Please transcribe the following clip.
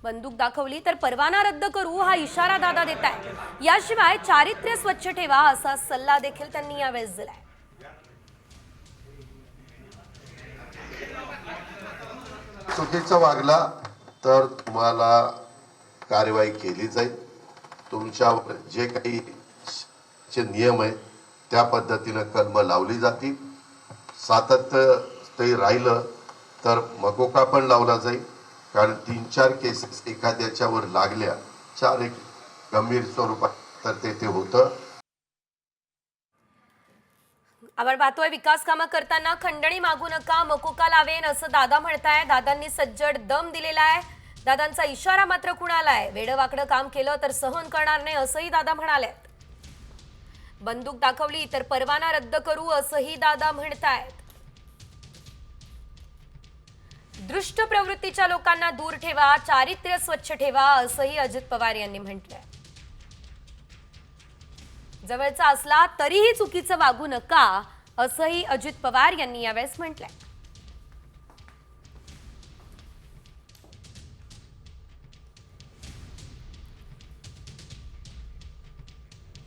बंदूक दाखवली तर परवाना रद्द करू हा इशारा दादा देत आहे। याशिवाय चारित्र्य स्वच्छ ठेवा असा सल्ला देखील त्यांनी यावेळेस दिलाय। चुकीचं वागला तर तुम्हाला कारवाई केली जाईल। तुमच्यावर जे काही चे नियम आहेत त्या पद्धतीने कलम लावली जातील। सातत्य ते राहिलं तर मकोका पण लावला जाईल, कारण 3-4 केसेस एखाद्याच्यावर लागल्या, 4 एक गंभीर स्वरूपात तर ते होतं। आपण पाहतोय विकास कामं करताना खंडणी मागू नका, मकोका लावेन असं दादा म्हणताय। दादांनी सज्जड दम दिलेला आहे। दादांचा इशारा मात्र कुणाला आहे? वेडवाकडं काम केलं तर सहन करणार नाही असंही दादा म्हणाले। बंदूक दाखवली तर परवाना रद्द करू असंही दादा म्हणतायत। दुष्ट प्रवृत्तीच्या लोकांना दूर ठेवा, चारित्र्य स्वच्छ ठेवा असंही अजित पवार यांनी म्हटलंय। जवळचा असला तरीही चुकीचं वागू नका असंही अजित पवार यांनी यावेळेस म्हटलंय।